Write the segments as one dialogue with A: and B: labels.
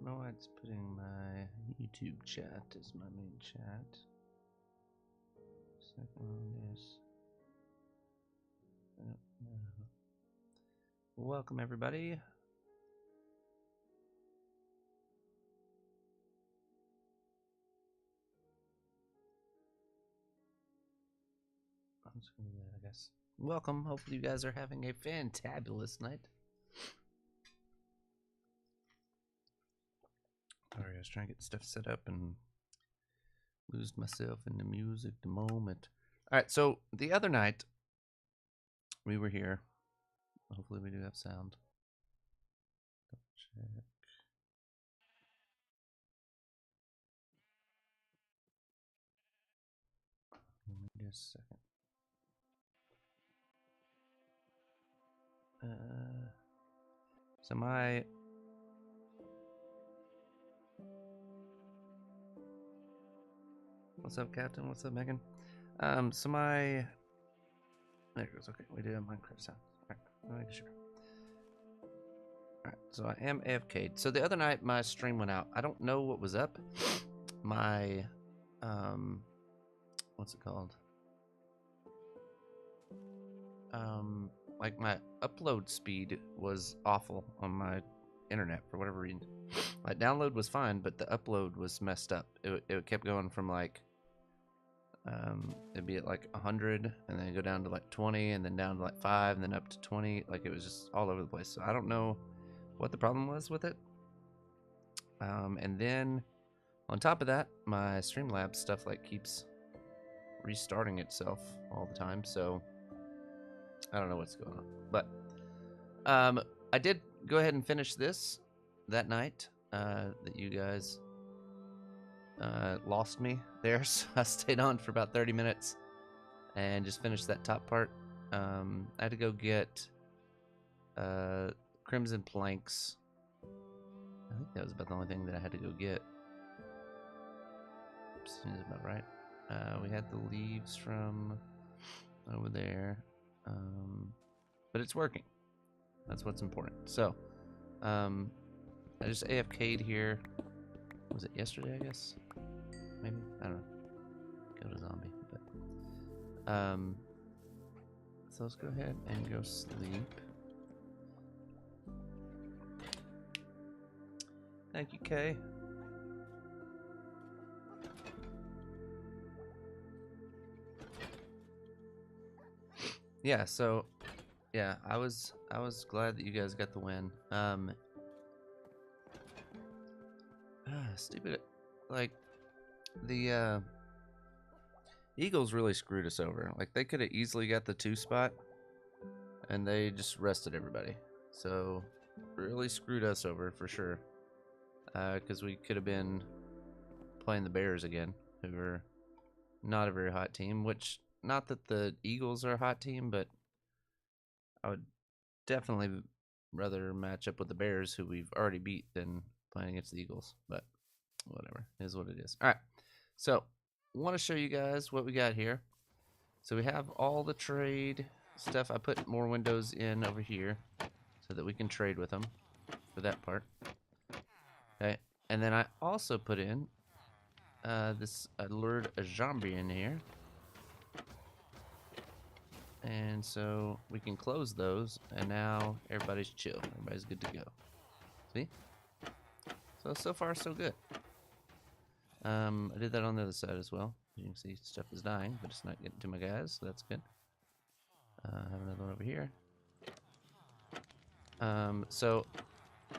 A: don't know why it's putting my YouTube chat as my main chat. Second one is. I don't know. Welcome, everybody. I'm just gonna do that, I guess. Welcome. Hopefully, you guys are having a fantabulous night. Sorry, I was trying to get stuff set up and lose myself in the music the moment. All right, so the other night we were here. Hopefully, we do have sound. Double check. Give me just a second. So my what's up, Captain? What's up, Megan? So my there it goes. Okay, we do have Minecraft sound. All right, I'll make sure. All right, so I am AFK'd. So the other night my stream went out. I don't know what was up. My what's it called? Like my upload speed was awful on my internet for whatever reason. My download was fine, but the upload was messed up. It kept going from like it'd be at like 100 and then go down to like 20 and then down to like 5 and then up to 20. Like it was just all over the place. So I don't know what the problem was with it. And then on top of that, my Streamlabs stuff like keeps restarting itself all the time. So I don't know what's going on. But I did go ahead and finish this that night that you guys lost me there. So I stayed on for about 30 minutes and just finished that top part. I had to go get Crimson Planks. I think that was about the only thing that I had to go get. Seems about right. We had the leaves from over there. But it's working. That's what's important. So, I just AFK'd here. Was it yesterday, I guess? Maybe? I don't know. Go to zombie. But, so let's go ahead and go sleep. Thank you, Kay. Yeah, so yeah, I was glad that you guys got the win. Stupid, like the Eagles really screwed us over. Like they could have easily got the 2 spot, and they just rested everybody. So really screwed us over for sure. Because we could have been playing the Bears again, who are not a very hot team. Which, not that the Eagles are a hot team, but I would definitely rather match up with the Bears, who we've already beat, than playing against the Eagles. But whatever, it is what it is. All right, so I want to show you guys what we got here. So we have all the trade stuff. I put more windows in over here so that we can trade with them for that part. Okay, and then I also put in this lured a zombie in here. And so we can close those, and now everybody's chill. Everybody's good to go. See? So far, so good. I did that on the other side as well. You can see stuff is dying, but it's not getting to my guys, so that's good. I have another one over here. So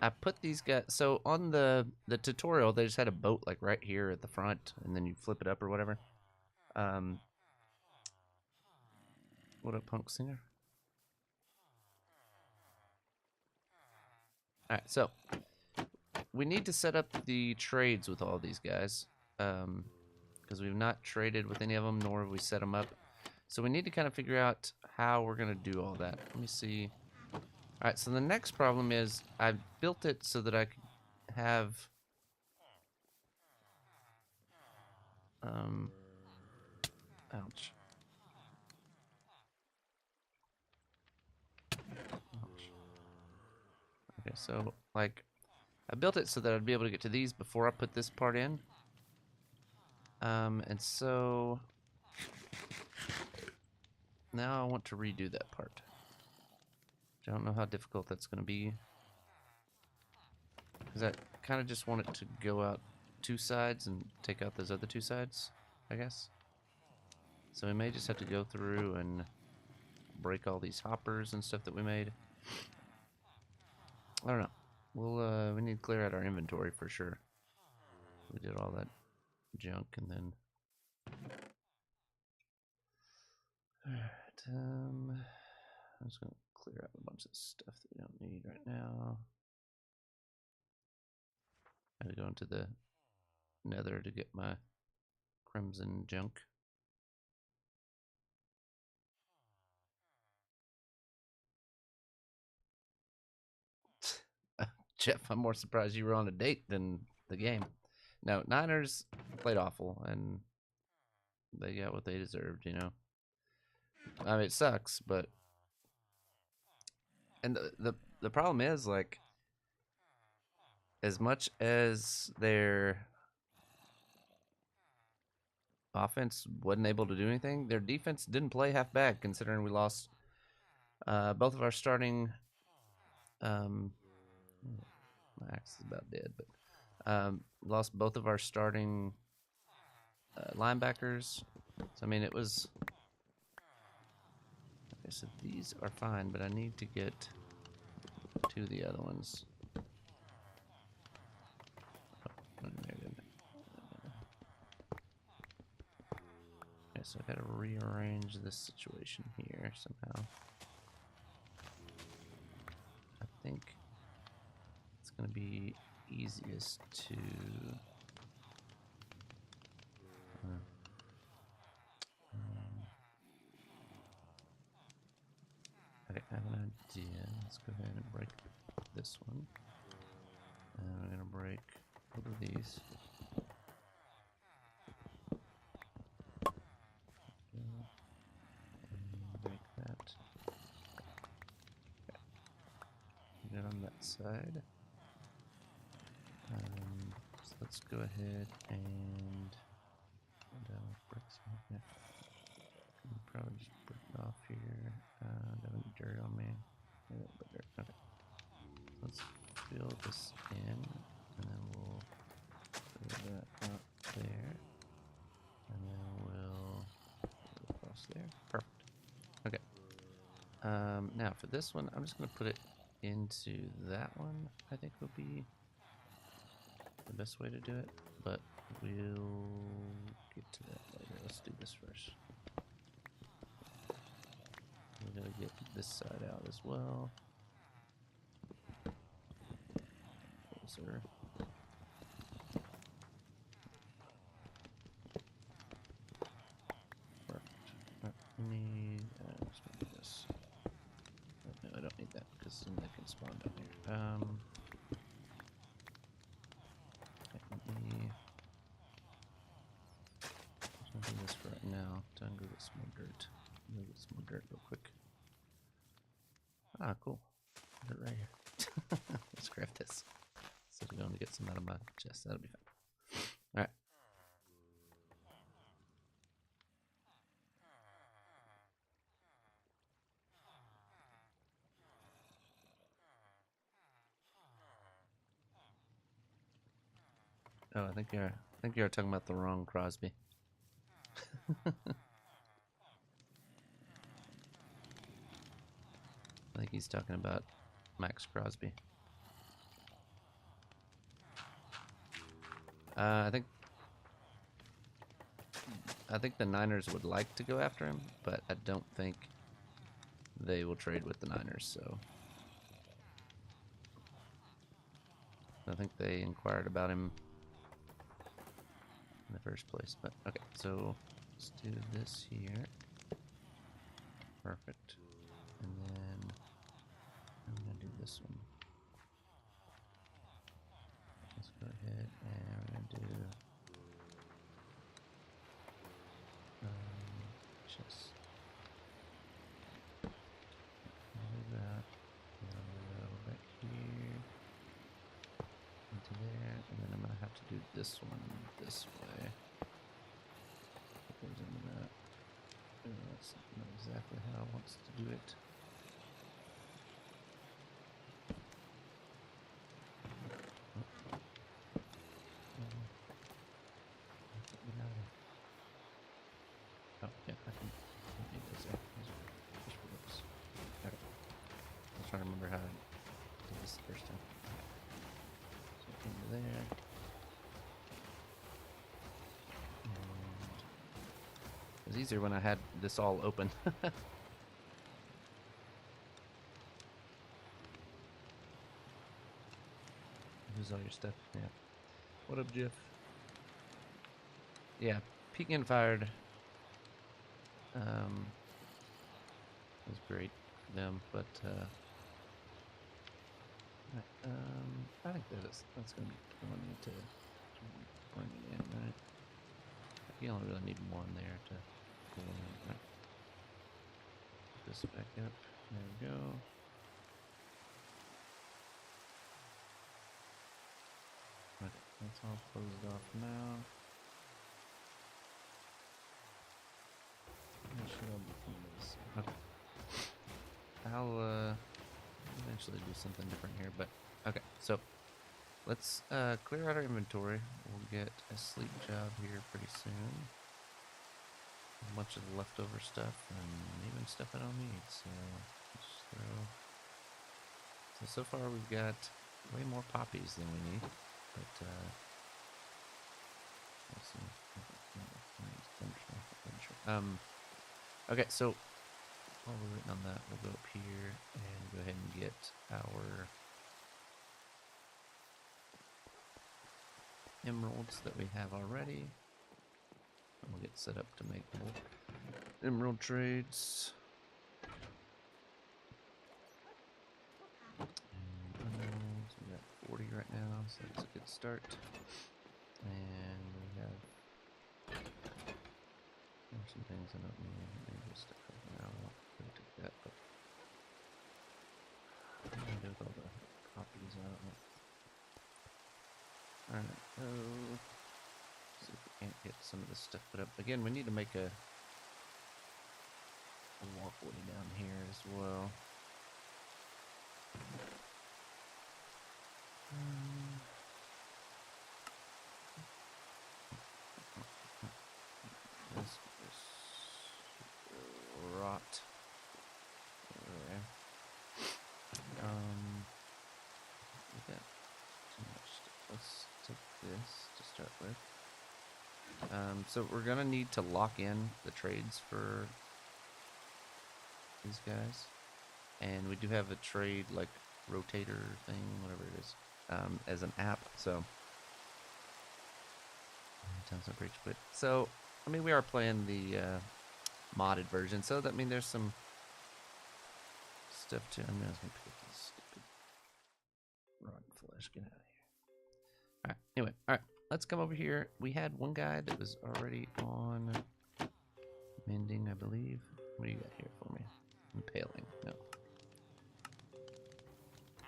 A: I put these guys. So on the tutorial, they just had a boat like right here at the front, and then you flip it up or whatever. What up, punk singer? All right, so we need to set up the trades with all these guys, because we've not traded with any of them, nor have we set them up. So we need to kind of figure out how we're gonna do all that. Let me see. All right, so the next problem is I built it so that I could have ouch. Okay, so like I built it so that I'd be able to get to these before I put this part in. And so now I want to redo that part. I don't know how difficult that's going to be, because I kind of just want it to go out 2 sides and take out those other 2 sides, I guess. So we may just have to go through and break all these hoppers and stuff that we made. I don't know. We need to clear out our inventory for sure. We did all that junk and then. Alright, I'm just gonna clear out a bunch of stuff that we don't need right now. I had to go into the nether to get my crimson junk. Jeff, I'm more surprised you were on a date than the game. No, Niners played awful, and they got what they deserved, you know. I mean, it sucks, but and the problem is, like, as much as their offense wasn't able to do anything, their defense didn't play half bad, considering we lost both of our starting. My axe is about dead, but lost both of our starting linebackers. So I mean, it was. Okay, so these are fine, but I need to get to the other ones. Oh, okay, so I gotta rearrange this situation here somehow. I think it's gonna be easiest to. Okay, I have an idea. Let's go ahead and break this one. And we're gonna break both of these. And break that. Okay. Good on that side. So let's go ahead and break some. Yeah. Probably just break it off here. Don't need dirt on me. Yeah, but dirt. Okay. Let's fill this in, and then we'll fill that up there, and then we'll go across there. Perfect. Okay. Now for this one, I'm just gonna put it into that one. I think would be the best way to do it, but we'll get to that later. Let's do this first. We're gonna get this side out as well. Closer. Perfect. We need. Let's do this. No, I don't need that because then they can spawn down here. Let me. I'm gonna do this for right now. Time to go get some more dirt. Go get some more dirt real quick. Ah, cool. Dirt right here. Let's craft this. So we're going to get some out of my chest. That'll be fine. All right. Oh, I think you're talking about the wrong Crosby. I think he's talking about Max Crosby. I think the Niners would like to go after him, but I don't think they will trade with the Niners. So I think they inquired about him in the first place. But okay, so let's do this here. Perfect. And then I'm gonna do this one. Let's go ahead and we're gonna do chest. Do that. And then we'll go right here. to do this one this way. It goes into that. That's not exactly how I want to do it. Oh, yeah, I can need those there. Those are just for those. Okay. I was trying to remember how I did this the first time. So into there. And it was easier when I had this all open. Here's all your stuff. Yeah. What up, Jeff? Yeah, peeking and fired. Was great for them, but I think that's gonna be plenty to bring it in, right? You only really need one there to pull in. Right. Put this back up. There we go. Okay, that's all closed off now. I should all be clean this. Okay. I'll eventually do something different here, but okay, so let's clear out our inventory. We'll get a sleep job here pretty soon. A bunch of leftover stuff and even stuff I don't need, so just throw. So far we've got way more poppies than we need, but let's see. Okay, so while we're waiting on that, we'll go up here and go ahead and get our emeralds that we have already. And we'll get set up to make more emerald trades. And emeralds, we got 40 right now, so that's a good start. And we have some things I don't need. Maybe we'll stick right now. I'll take that, but I'm gonna do with all the copies out. Alright, see if we can't get some of this stuff put up. Again, we need to make a walkway down here as well. This rot there. We got too much stuff. Let's take this to start with. So we're gonna need to lock in the trades for these guys, and we do have a trade like rotator thing, whatever it is, as an app. So sounds like breach quit. So I mean, we are playing the modded version, so that means there's some stuff too. I mean, I was gonna pick up this stupid rotten flesh. Get out of here. All right. Anyway, all right. Let's come over here. We had one guy that was already on mending, I believe. What do you got here for me? Impaling, no.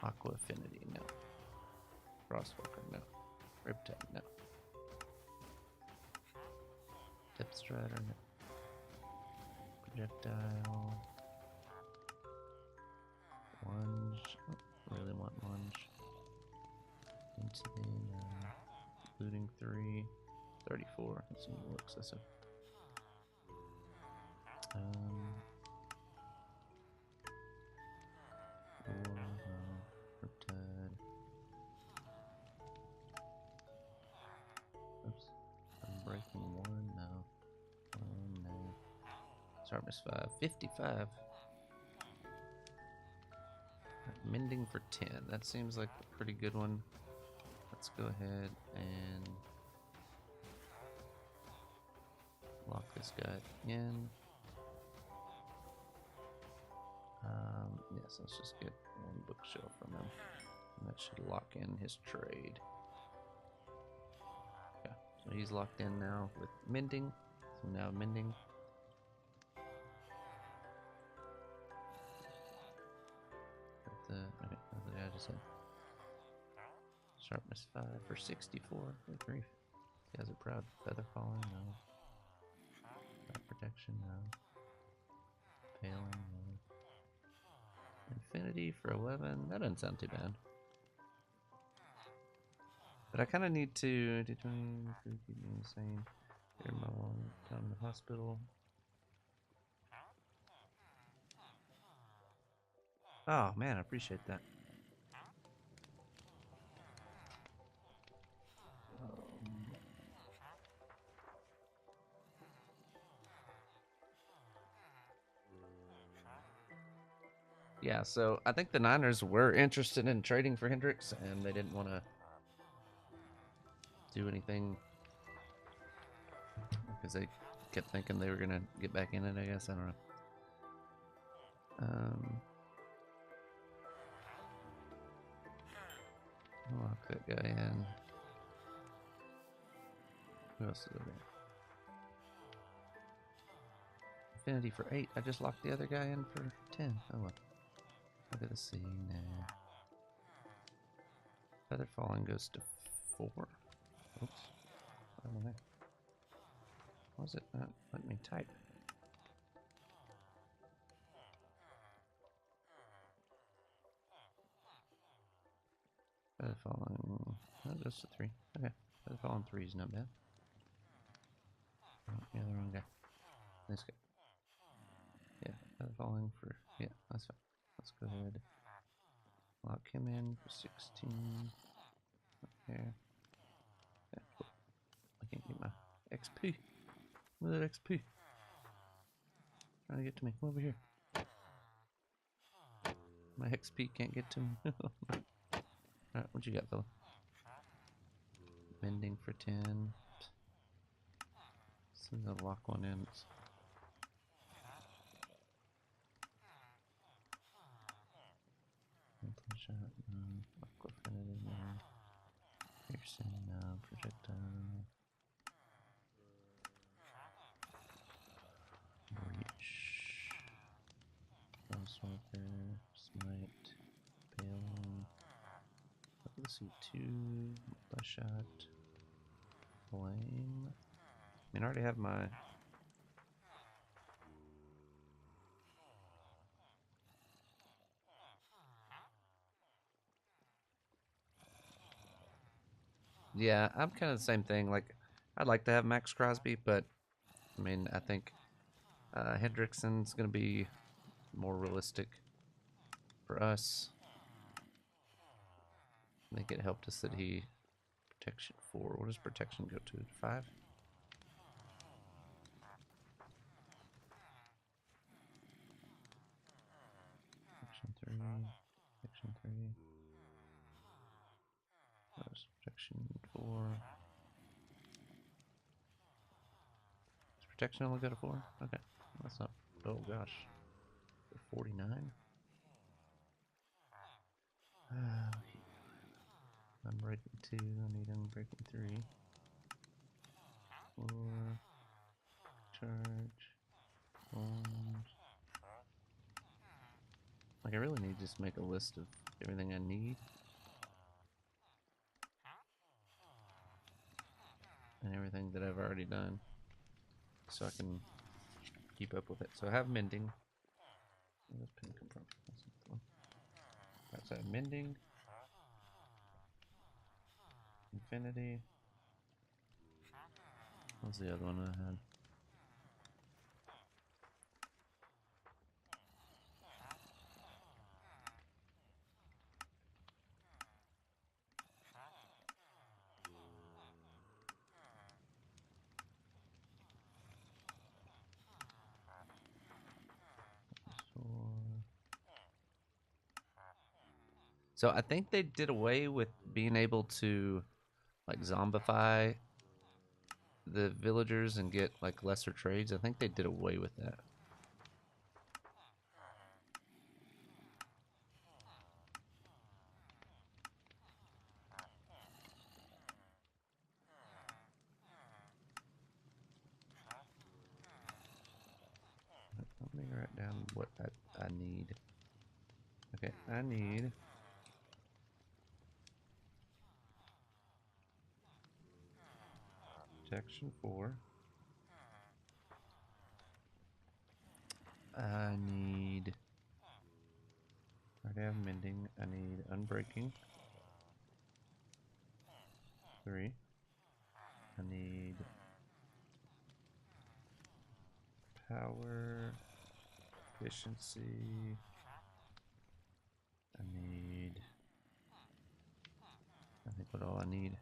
A: Aqua Affinity, no. Frostwalker, no. Riptide, no. Depth Strider, no. Projectile. Lunge. Oh, really want lunge. Into the looting 3. 34. That's a little excessive. Riptide. Oops. I'm breaking 1 now. No. Sharpness 5. 55. Mending for 10. That seems like a pretty good one. Let's go ahead and lock this guy in. Yes, let's just get one bookshelf from him. And that should lock in his trade. Okay, so he's locked in now with mending. So now mending. Okay, that's what I just said. Sharpness 5 for 64. Good grief. He has a proud feather falling, no. Fire protection, no. Paling, no. Infinity for 11. That doesn't sound too bad. But I kind of need to D20 to keep me insane. Here my long time in the hospital. Oh man, I appreciate that. Yeah, so I think the Niners were interested in trading for Hendricks, and they didn't want to do anything because they kept thinking they were gonna get back in it. I guess I don't know. I'll lock that guy in. Who else is over there? Infinity for 8. I just locked the other guy in for 10. Oh well. Look at the C now. Feather falling goes to 4. Oops. Why is it not letting me type? Feather falling. Oh, it goes to 3. Okay. Feather falling 3 is not bad. Oh, yeah, the wrong guy. This guy. Yeah, feather falling for. Yeah, that's fine. Let's go ahead. Lock him in for 16. There. Yeah, cool. I can't get my XP. Look at that XP. Trying to get to me. Come over here. My XP can't get to me. Alright, what you got, fella? Mending for 10. So I'm gonna lock one in. Mental shot, no. Aqua affinity, no. Piercing, no. Projectile. Reach. Smoker. Smite. Paling. Let's see, 2. Multi-shot. Flame. I mean, I already have my. Yeah, I'm kind of the same thing. Like, I'd like to have Max Crosby, but I mean, I think Hendrickson's going to be more realistic for us. I think it helped us that he protection 4. What does protection go to? 5? Protection 3. Protection 3. That was protection 4. Does protection only go to 4? Okay. That's not. Oh gosh. 49? I'm breaking 2. I need unbreaking 3. 4. Charge. Wound. Like, I really need to just make a list of everything I need. And everything that I've already done. So I can keep up with it. So I have mending. Where does pin come from? That's not the one. Alright, so I have mending. Infinity. What's the other one I had? So I think they did away with being able to like zombify the villagers and get like lesser trades. I think they did away with that. Let me write down what I need. Okay, I need Protection 4. I need... I already have mending. I need unbreaking. 3. I need power, efficiency. I need... I think what all I need.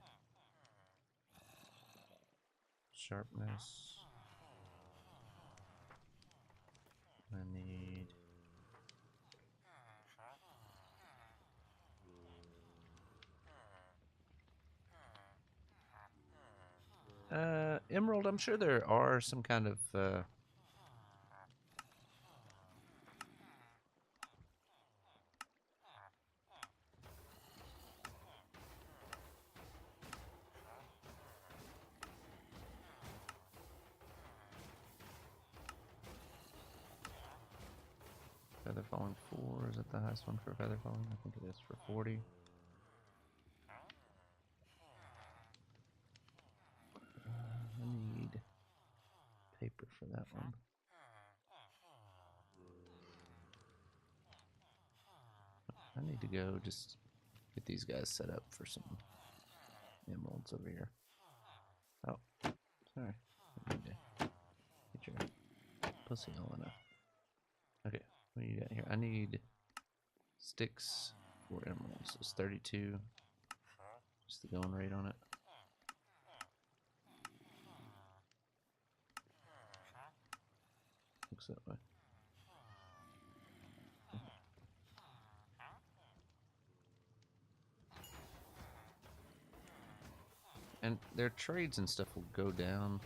A: Sharpness. I need... Emerald, I'm sure there are some kind of, feather falling 4. Is that the highest one for feather falling? I think it is for 40. I need paper for that one. I need to go just get these guys set up for some emeralds over here. Oh, sorry. I need to get your pussy all enough. Okay, what do you got here? I need sticks for emeralds. It's 32. Just the going rate on it. Looks that way. And their trades and stuff will go down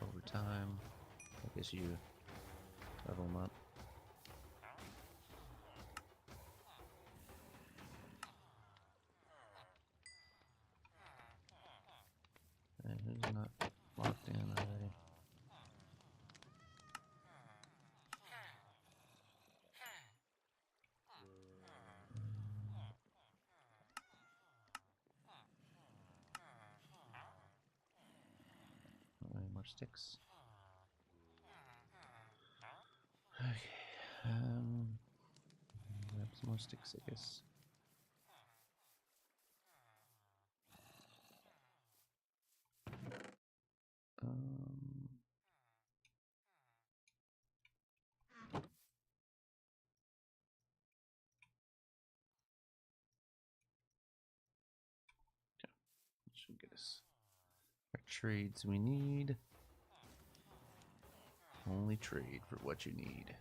A: over time. I guess you level them up. And who's not locked in already? Any more sticks? Okay. Grab some more sticks, I guess. Should get us our trades we need. Only trade for what you need.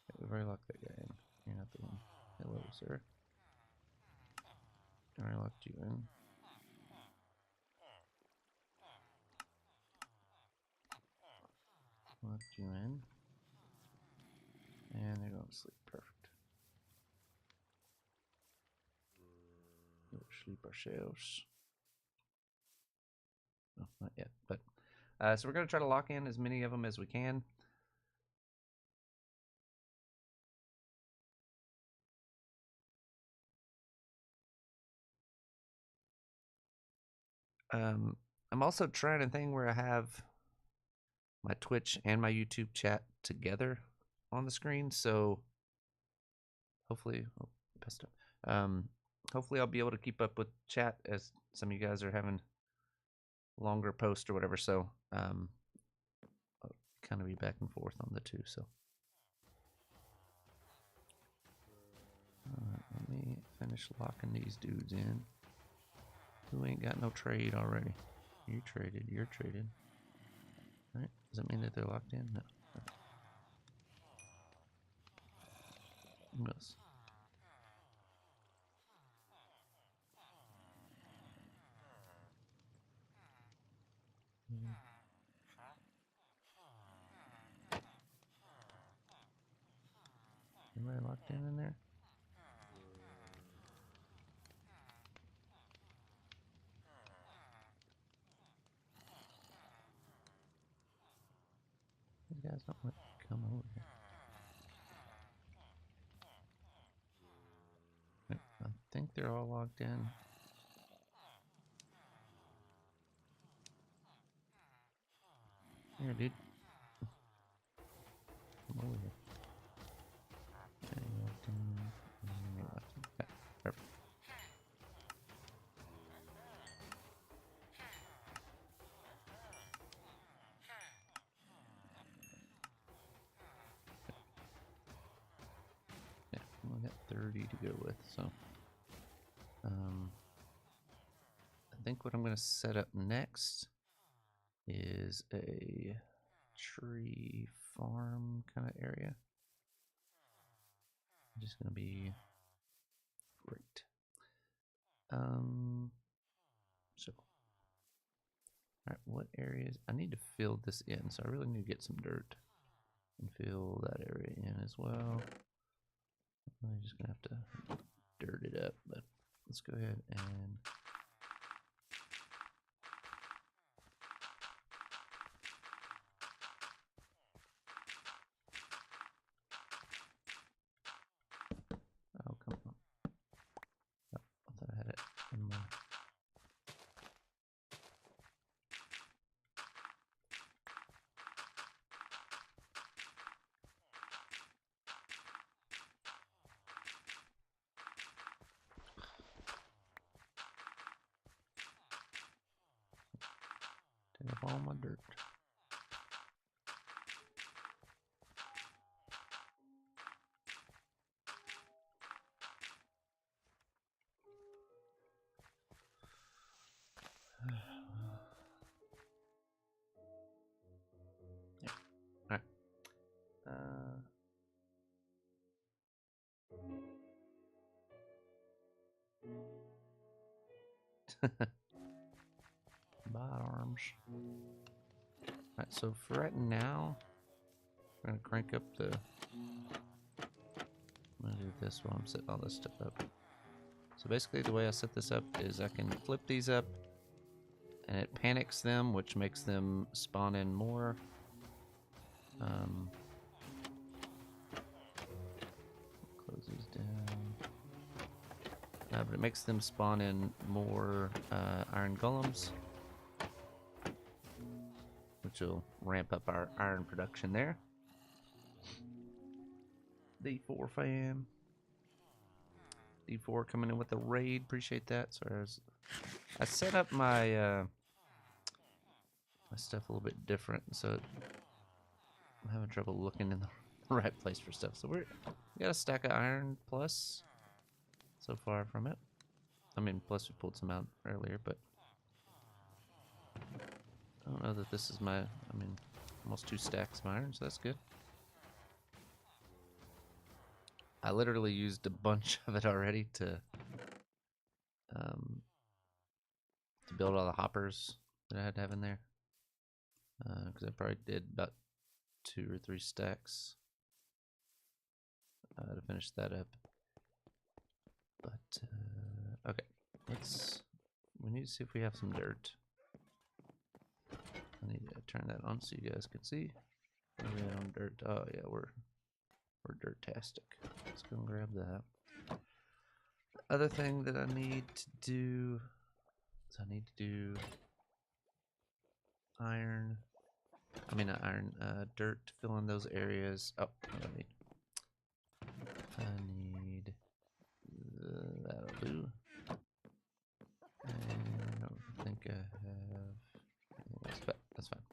A: Okay, we've already locked that guy in. You're not the one. Hello, sir. I already locked you in. Locked you in. And they're going to sleep. Perfect. We'll sleep ourselves. No, not yet. But so we're going to try to lock in as many of them as we can. I'm also trying a thing where I have my Twitch and my YouTube chat together on the screen, so hopefully, hopefully I'll be able to keep up with chat as some of you guys are having longer posts or whatever. So I'll kind of be back and forth on the two. So let me finish locking these dudes in. Who ain't got no trade already? You traded. You're traded. All right. Does that mean that they're locked in? No. Okay. Who else? Anybody locked in there? These guys don't want to come over here. I think they're all logged in. Here, dude. Come over here. Okay, logged in. Okay, perfect. Yeah, we only got 30 to go with, so I think what I'm going to set up next is a tree farm kind of area. Just going to be great. So, all right, what areas? I need to fill this in, so I really need to get some dirt and fill that area in as well. I'm just going to have to dirt it up, but let's go ahead and oh, come on. Oh, I thought I had it in my take up all my dirt. Yeah. All right. Bot arms. Alright, so for right now, I'm gonna crank up the. I'm gonna do this while I'm setting all this stuff up. So basically, the way I set this up is I can flip these up, and it panics them, which makes them spawn in more. Close these down. But it makes them spawn in more iron golems, which will ramp up our iron production there. D4 fam. D4 coming in with a raid. Appreciate that. Sorry, I set up my my stuff a little bit different, so I'm having trouble looking in the right place for stuff. So we got a stack of iron plus so far from it. I mean, plus we pulled some out earlier, but I don't know that this is my. I mean, almost 2 stacks of iron, so that's good. I literally used a bunch of it already to build all the hoppers that I had to have in there, because I probably did about 2 or 3 stacks to finish that up. But okay, we need to see if we have some dirt. I need to turn that on so you guys can see. Where are we at on dirt? Oh yeah, we're dirt-tastic. Let's go and grab that. Other thing that I need to do is I need to do iron. I mean not iron, dirt to fill in those areas. Oh, I need that'll do. And I don't think I have. That's fine.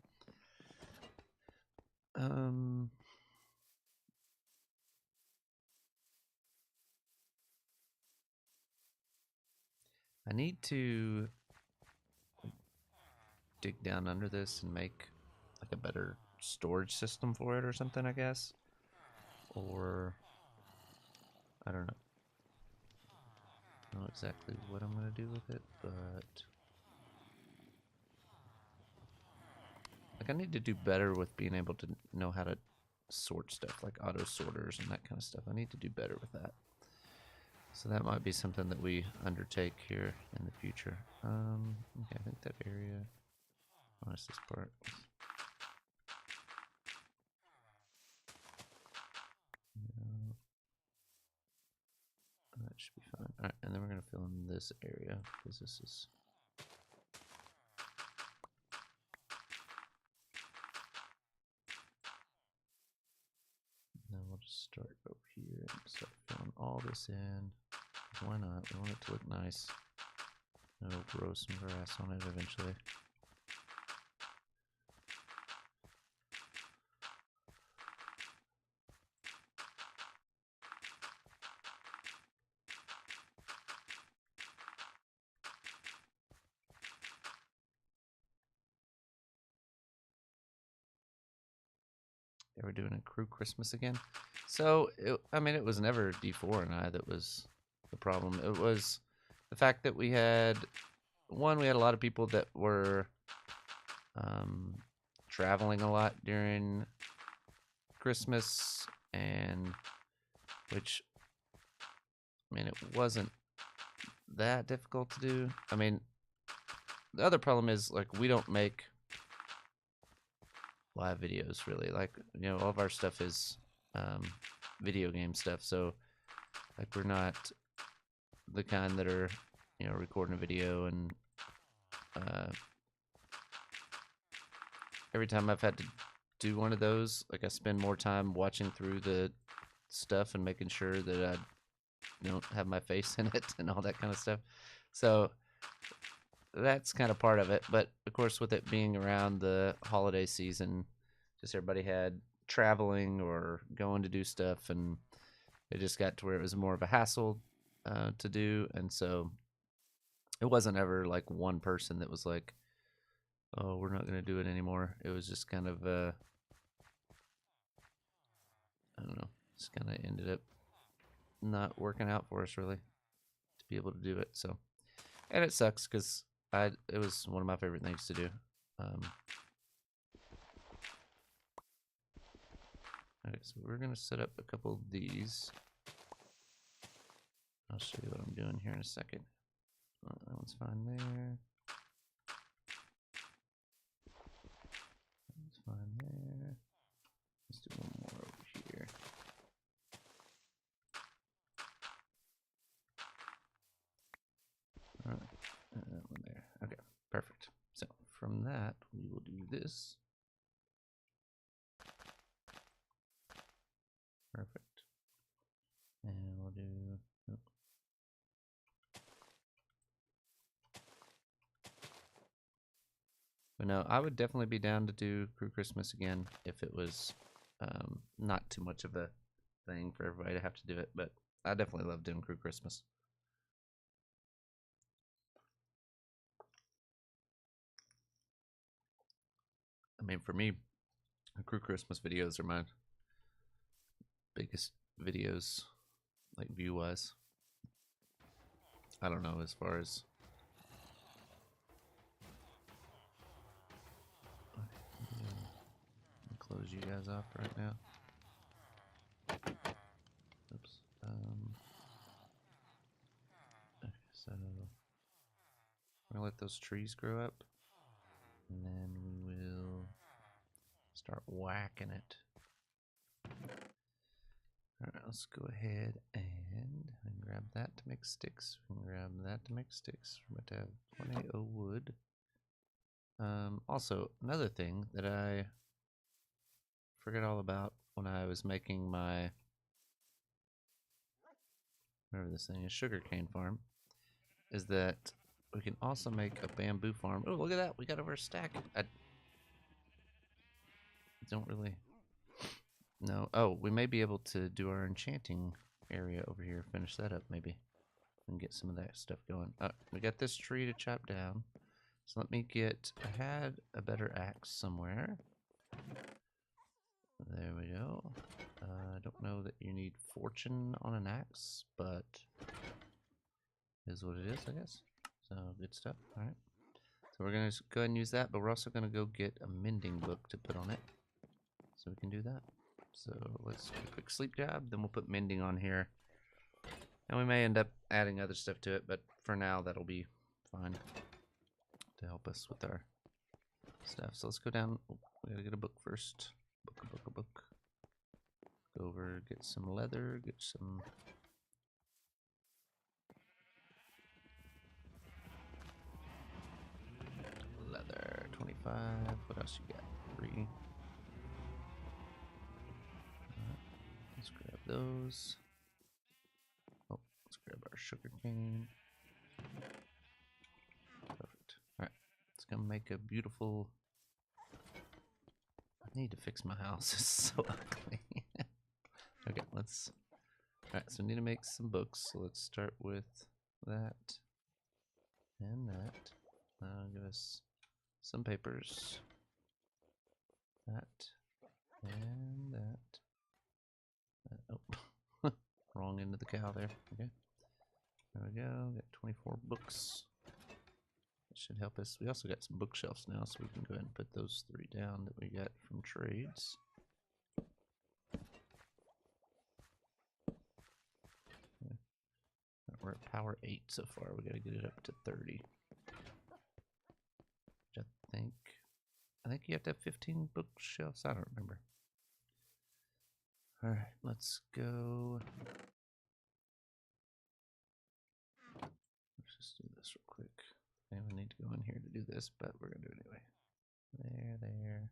A: I need to dig down under this and make like a better storage system for it or something, I guess. Or I don't know. I don't know exactly what I'm gonna do with it, but like I need to do better with being able to know how to sort stuff, like auto sorters and that kind of stuff. I need to do better with that. So that might be something that we undertake here in the future. Okay, I think that area. Oh, it's this part. No. That should be fine. Alright, and then we're gonna on this area because this is. Then we'll just start over here and start filling all this in. Why not? We want it to look nice. It'll grow some grass on it eventually. They were doing a crew Christmas again. So, I mean, it was never D4 and I that was the problem. It was the fact that we had a lot of people that were traveling a lot during Christmas, and which, I mean, it wasn't that difficult to do. I mean, the other problem is, like, we don't make live videos really. Like, you know, all of our stuff is video game stuff, so like we're not the kind that are, you know, recording a video and every time I've had to do one of those, like I spend more time watching through the stuff and making sure that I don't have my face in it and all that kind of stuff. So that's kind of part of it. But of course, with it being around the holiday season, just everybody had traveling or going to do stuff, and it just got to where it was more of a hassle to do. And so it wasn't ever like one person that was like, oh, we're not going to do it anymore. It was just kind of, I don't know, just kind of ended up not working out for us really to be able to do it. So, and it sucks because it was one of my favorite things to do. Okay, so we're going to set up a couple of these. I'll show you what I'm doing here in a second. That one's fine there. That's fine there. Let's do one more over here. All right, that one there. Okay, perfect. So from that, we will do this. Perfect. And we'll do. Oh. But no, I would definitely be down to do Crew Christmas again if it was not too much of a thing for everybody to have to do it. But I definitely love doing Crew Christmas. I mean, for me, Crew Christmas videos are my biggest videos, like view-wise. I don't know, as far as... Close you guys off right now. Oops. Okay, so we're gonna let those trees grow up, and then we will start whacking it. Alright, let's go ahead and grab that to make sticks. We can grab that to make sticks. We're about to have plenty of wood. Also, another thing that I forgot all about when I was making my, whatever this thing is, sugarcane farm, is that we can also make a bamboo farm. Oh, look at that! We got over a stack. I don't really know. Oh, we may be able to do our enchanting area over here. Finish that up, maybe. And get some of that stuff going. We got this tree to chop down. So let me get, I had a better axe somewhere. There we go. I don't know that you need fortune on an axe, but is what it is, I guess. So good stuff. All right. So we're going to go ahead and use that, but we're also going to go get a mending book to put on it. So we can do that. So let's do a quick sleep job, then we'll put mending on here. And we may end up adding other stuff to it, but for now that'll be fine to help us with our stuff. So let's go down. Oh, we gotta get a book first. Book. Go over, get some leather, get some 5. What else you got? 3. Let's grab those. Oh, let's grab our sugar cane. Perfect. Alright, it's gonna make a beautiful... I need to fix my house. It's so ugly. Okay, let's... Alright, so we need to make some books. So let's start with that and that. That'll give us some papers. That and that. Oh, wrong end of the cow there. Okay. There we go. Got 24 books. That should help us. We also got some bookshelves now, so we can go ahead and put those 3 down that we got from trades. Okay. We're at power 8 so far. We got to get it up to 30. Which I think you have to have 15 bookshelves. I don't remember. All right, let's go. Let's just do this real quick. I don't need to go in here to do this, but we're gonna do it anyway. There,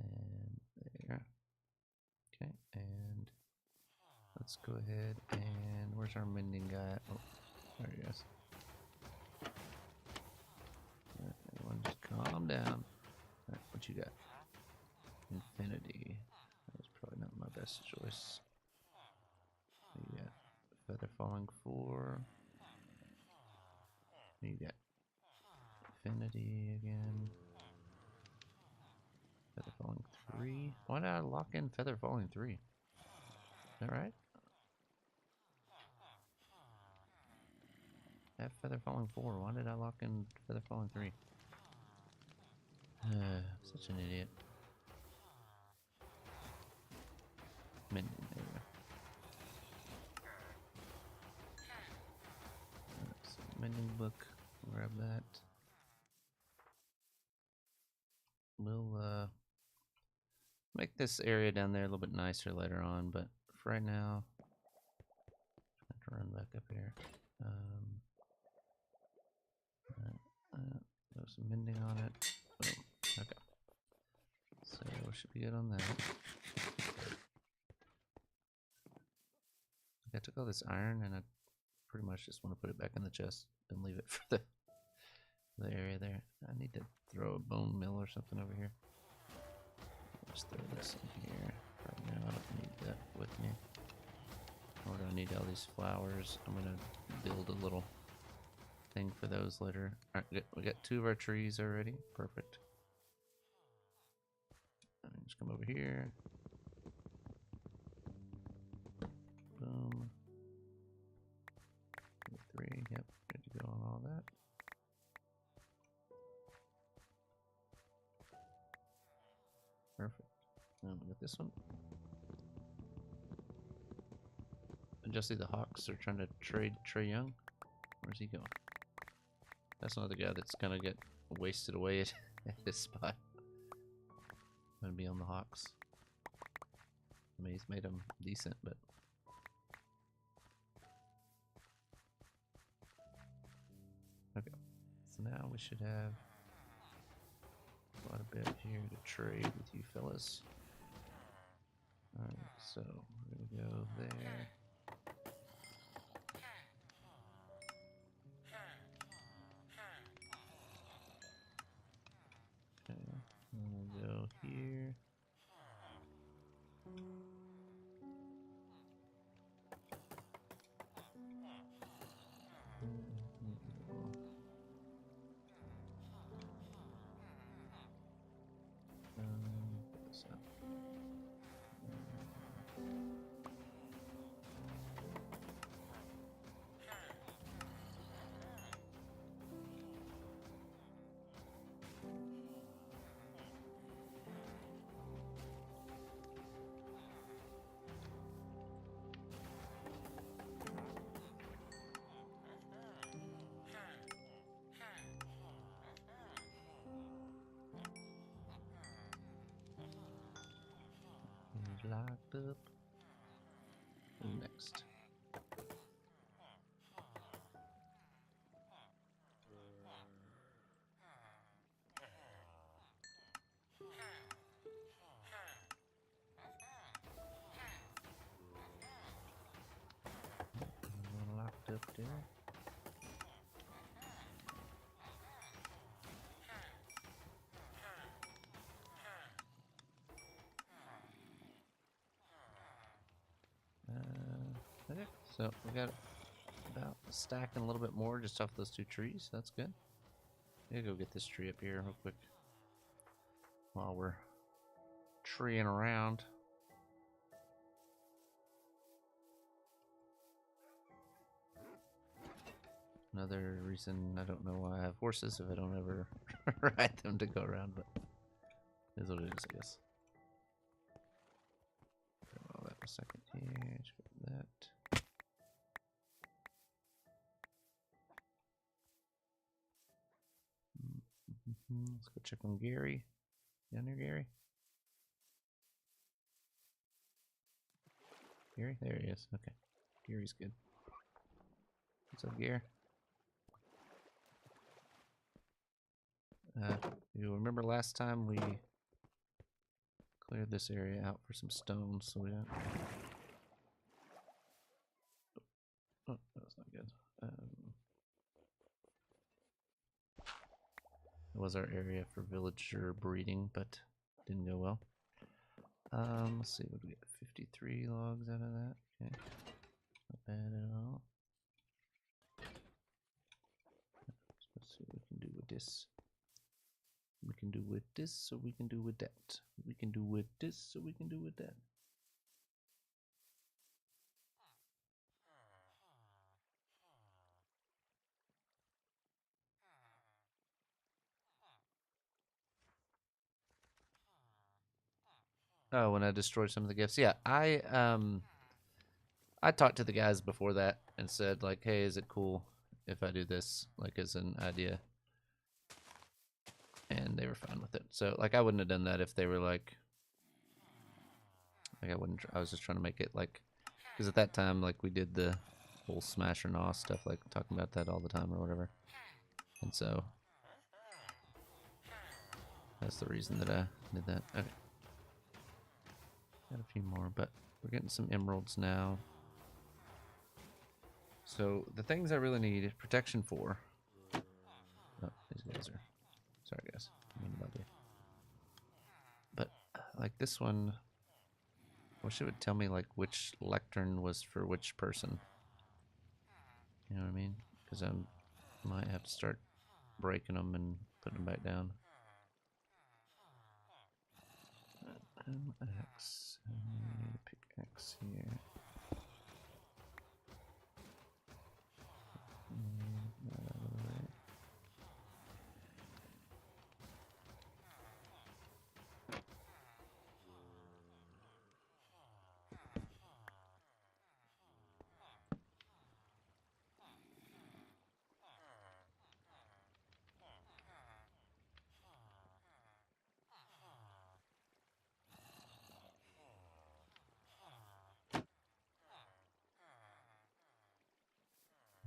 A: and there. Okay, and let's go ahead and where's our mending guy? Oh, there he is. Right, everyone just calm down. All right, what you got? Infinity. That's probably not my best choice. You got feather falling 4. You got Infinity again. Feather falling 3. Why did I lock in feather falling 3? Is that right? I have feather falling 4. Why did I lock in feather falling 3? Such an idiot. Mending, there we go. So mending book, grab that. We'll make this area down there a little bit nicer later on, but for right now, I have to run back up here. There's some mending on it. Boom. Okay. So we should be good on that. I took all this iron and I pretty much just want to put it back in the chest and leave it for the area there. I need to throw a bone mill or something over here. Just throw this in here. Right now I don't need that with me. Nor do I need all these flowers. I'm gonna build a little thing for those later. Alright, we got 2 of our trees already. Perfect. And just come over here. Boom. 3, yep, good to go on all that. Perfect. And we got this one. And just see the Hawks are trying to trade Trey Young. Where's he going? That's another guy that's gonna get wasted away at this spot. Gonna be on the Hawks. I mean, he's made them decent, but okay. So now we should have quite a bit here to trade with you fellas. Alright, so we're gonna go there. Okay, I'm gonna go here. Put this up. Locked up. Next. up there. Okay, so we got about stacking a little bit more just off those 2 trees. That's good. I'm gonna go get this tree up here real quick while we're treeing around. Another reason I don't know why I have horses if I don't ever ride them to go around, but it is what it is, I guess. Grab all that in a second here. Just grab that. Let's go check on Gary. Down there, Gary? Gary? There he is. Okay. Gary's good. What's up, Gary? You remember last time we cleared this area out for some stones, so we don't... Oh, that was not good. It was our area for villager breeding, but didn't go well. Let's see, what do we get? 53 logs out of that. Okay, not bad at all. Let's see what we can do with this. We can do with this, so we can do with that. We can do with this, so we can do with that. Oh, when I destroyed some of the gifts. Yeah, I talked to the guys before that and said, like, hey, is it cool if I do this, like, as an idea? And they were fine with it. So, like, I wouldn't have done that if they were like I wouldn't. I was just trying to make it like, because at that time, like, we did the whole Smash or Nos stuff, like talking about that all the time or whatever. And so that's the reason that I did that. Okay. Got a few more, but we're getting some emeralds now. So the things I really need protection for. Oh, these guys are. Sorry, guys. I mean about you. But like this one, I wish it would tell me like which lectern was for which person. You know what I mean? Because I might have to start breaking them and putting them back down. MX. Pickaxe here.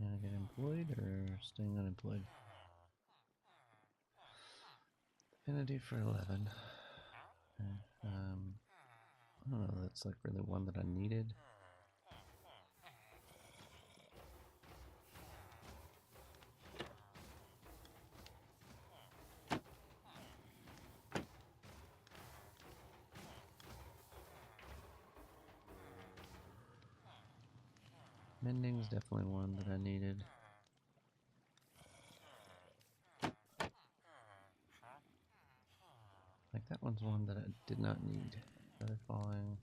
A: Gonna get employed or staying unemployed? Affinity for 11. Okay. I don't know, that's like really one that I needed. Mending's definitely one that I needed. Like that one's one that I did not need. Feather falling.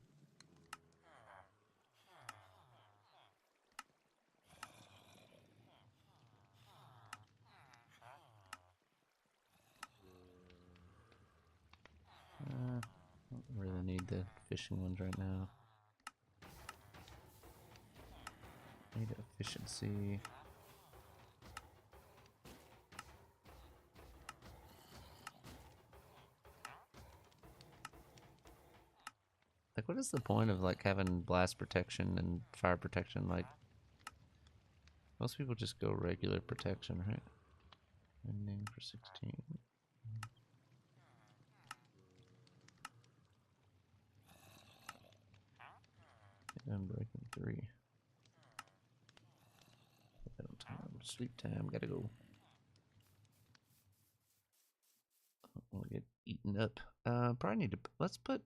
A: Don't really need the fishing ones right now. Need efficiency. Like, what is the point of like having blast protection and fire protection? Like, most people just go regular protection, right? Ending for 16. I'm breaking 3. Sleep time. Gotta go. I don't want to get eaten up. Probably need to. Let's put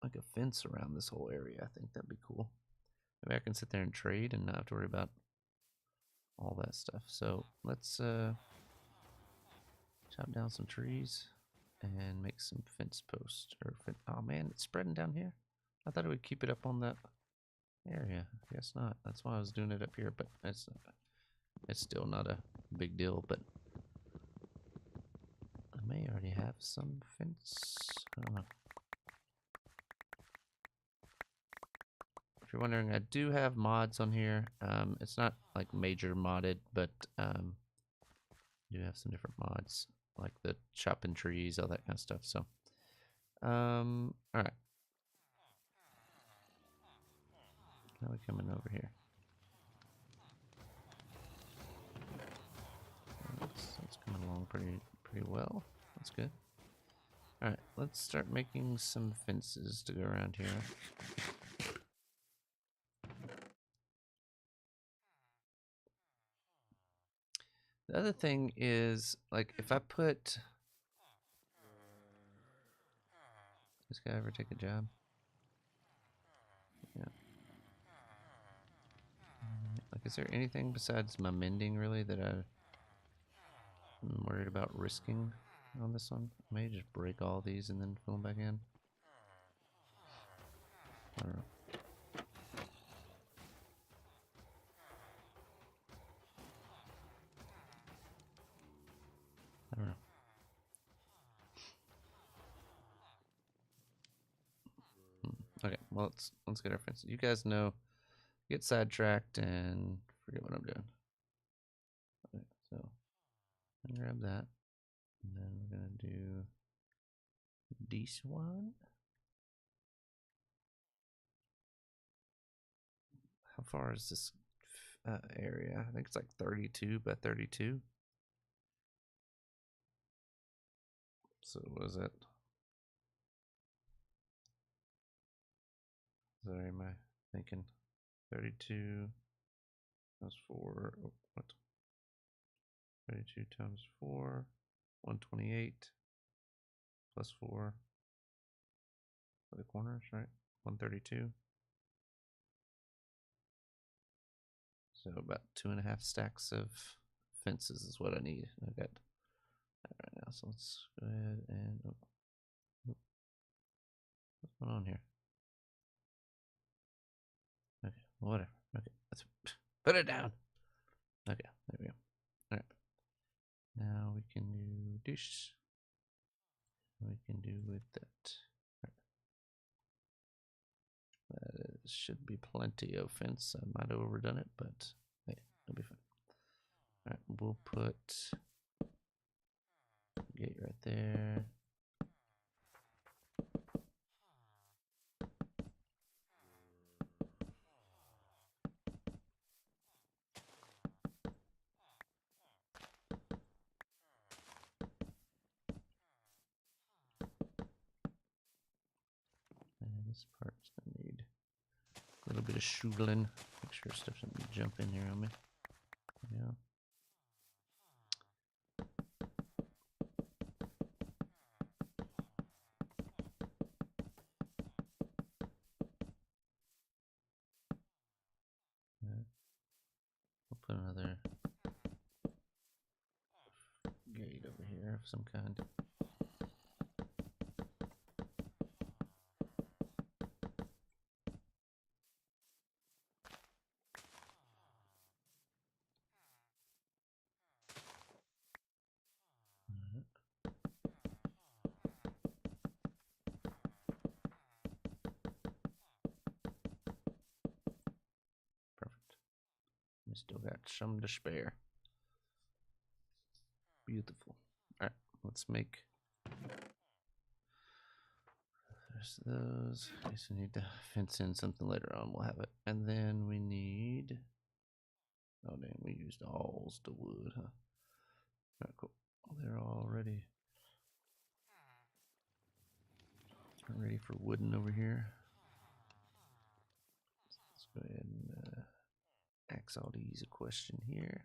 A: like a fence around this whole area. I think that'd be cool. Maybe I can sit there and trade and not have to worry about all that stuff. So let's chop down some trees and make some fence posts. Oh man, it's spreading down here. I thought it would keep it up on that area. I guess not. That's why I was doing it up here, but it's still not a big deal. But I may already have some fence. I don't know. If you're wondering, I do have mods on here. It's not like major modded, but I do have some different mods, like the chopping trees, all that kind of stuff. So, all right. Now we're coming over here. That's coming along pretty well. That's good. All right, let's start making some fences to go around here. The other thing is, like, if I put... This guy ever take a job? Yeah. Like, is there anything besides my mending, really, that I'm worried about risking on this one? I may just break all these and then fill them back in. I don't know. I don't know. Okay, well, let's get our fences. You guys know, get sidetracked and forget what I'm doing. Okay, so grab that, and then we're gonna do this one. How far is this area? I think it's like 32 by 32. So what is that? Sorry, am I thinking 32 times 4? Oh, what? 32 times 4, 128 plus 4 for the corners, right? 132. So about 2.5 stacks of fences is what I need. I got that right now. So let's go ahead and what's going on here? Okay, whatever. Okay, let's put it down. Okay, there we go. All right. Now we can do this. We can do with that. That should be plenty of fence. I might have overdone it, but hey, it'll be fine. All right, we'll put gate right there. And this part's gonna need a little bit of shoveling. Make sure stuff doesn't jump in here on me. Yeah. We'll put another gate over here of some kind. Perfect. We still got some to spare. Beautiful. All right, let's make. There's those. In case we need to fence in something later on, we'll have it. And then we need. Oh dang, we used all the wood, huh? All right, cool. They're all ready. Ready for wooden over here. Let's go ahead and ask all these a question here.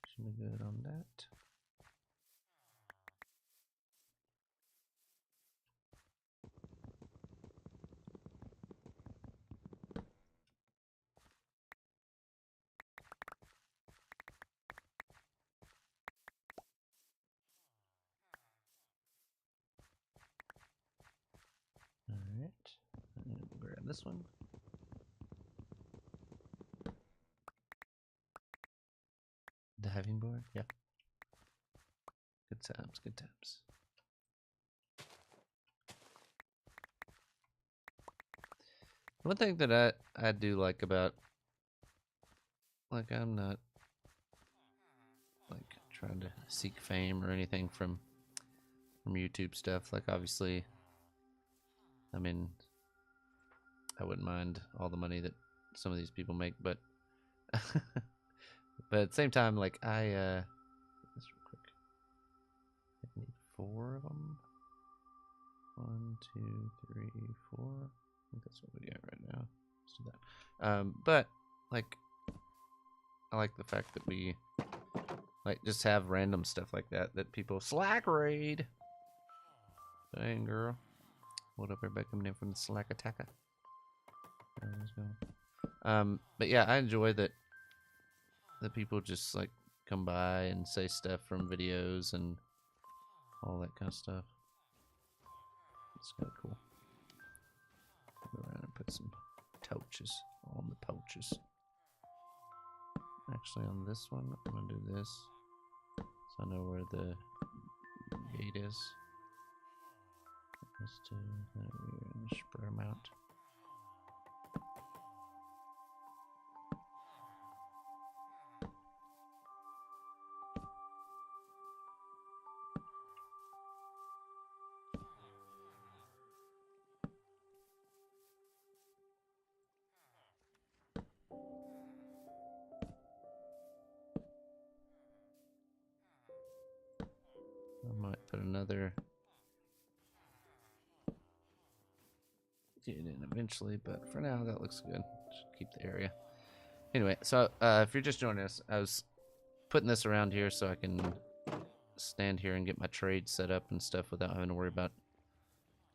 A: Should be good on that. Alright, we'll grab this one. Diving board? Yeah. Good times, good times. One thing that I do like about, like, I'm not like trying to seek fame or anything from YouTube stuff. Like, obviously, I mean, I wouldn't mind all the money that some of these people make, but but at the same time, like, this real quick. I need 4 of them. 1, 2, 3, 4. I think that's what we got right now. Let's do that. But like, I like the fact that we like just have random stuff like that people slack raid. Dang, girl. What up, everybody coming in from the Slack Attacker? Let's go. But yeah, I enjoy that people just like come by and say stuff from videos and all that kind of stuff. It's kind of cool. Go around and put some torches on the pouches. Actually, on this one, I'm gonna do this so I know where the gate is. Let's do spread them out. I might put another get in eventually, but for now that looks good. Just keep the area. Anyway, so if you're just joining us, I was putting this around here so I can stand here and get my trade set up and stuff without having to worry about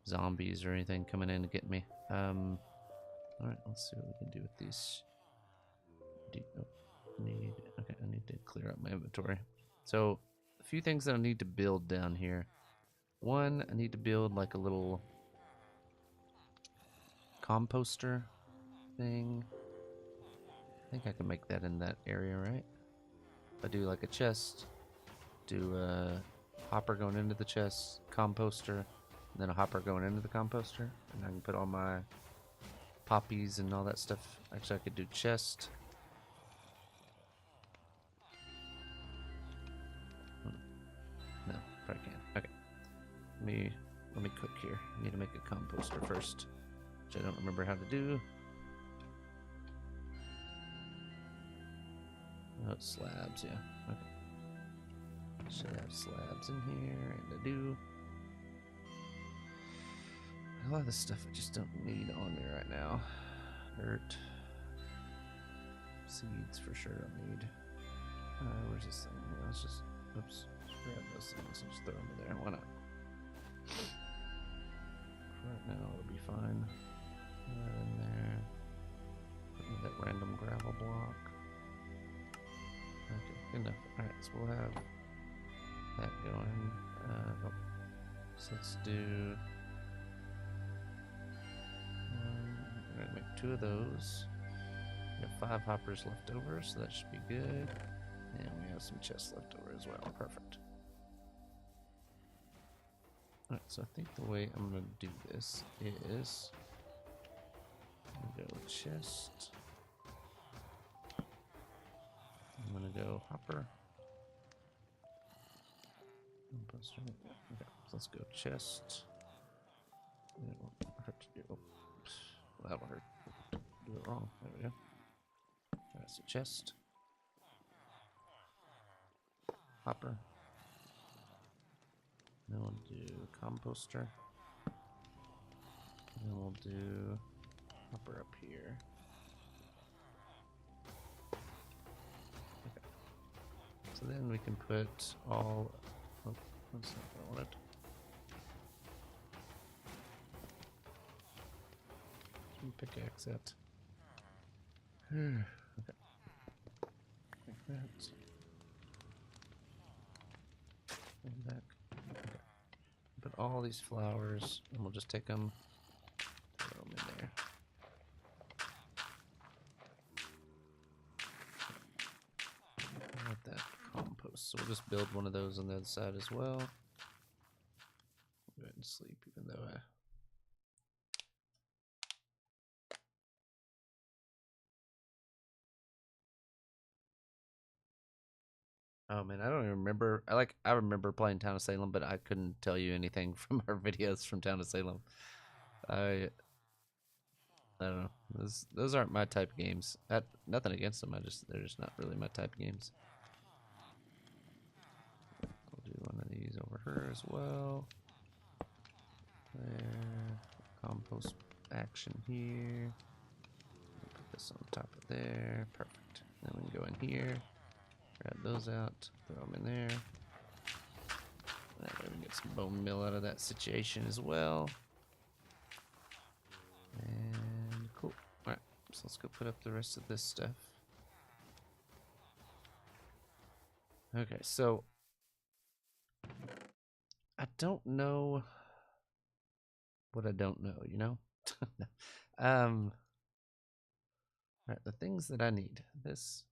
A: zombies or anything coming in and getting me. All right, let's see what we can do with these. Okay, I need to clear up my inventory. So, a few things that I need to build down here. One, I need to build like a little composter thing. I think I can make that in that area, right? If I do like a chest, do a hopper going into the chest, composter, and then a hopper going into the composter, and I can put all my poppies and all that stuff. Actually, I could do chest. No, probably can't. Okay. Let me cook here. I need to make a composter first, which I don't remember how to do. Oh, it's slabs, yeah. Okay. Should have slabs in here, and I do. A lot of this stuff I just don't need on me right now. Dirt. Seeds for sure don't need. Where's this thing? Let's just, oops, just grab those things and just throw them in there. Why not? Right now it'll be fine. Put that in there. Put in that random gravel block. Okay, good enough. Alright, so we'll have that going. So let's do we're gonna make 2 of those. We have 5 hoppers left over, so that should be good. And we have some chests left over as well. Perfect. Alright, so I think the way I'm gonna do this is I'm gonna go chest. I'm gonna go hopper. Okay, so let's go chest. It won't hurt to do. Oops. Well, that will hurt. Do it wrong. There we go. That's the chest. Hopper. Then we'll do composter. And then we'll do hopper up here. So then we can put all. Oh, that's not what I wanted. Pickaxe it. Okay. Like that. And back. Okay. Put all these flowers, and we'll just take them, throw them in there. I want that compost, so we'll just build one of those on the other side as well. Go ahead and sleep, even though I. Oh man, I don't even remember. I remember playing Town of Salem, but I couldn't tell you anything from our videos from Town of Salem. I don't know. Those aren't my type of games. Nothing against them. They're just not really my type of games. I'll do one of these over here as well. There. Compost action here. Put this on top of there. Perfect. Then we can go in here. Grab those out. Throw them in there. That way we can get some bone meal out of that situation as well. And cool. Alright, so let's go put up the rest of this stuff. Okay, so I don't know what I don't know, you know? Right, the things that I need. This.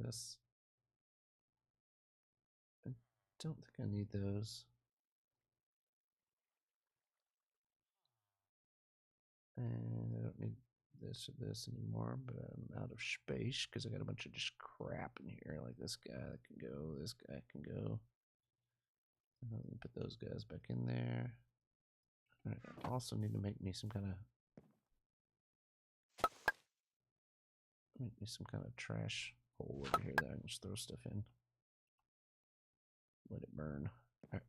A: I don't think I need those. And I don't need this or this anymore, but I'm out of space because I got a bunch of just crap in here. Like this guy that can go, this guy can go. And I'm gonna put those guys back in there. All right, I also need to make me some kind of trash hole over here that I can just throw stuff in. Let it burn. All right,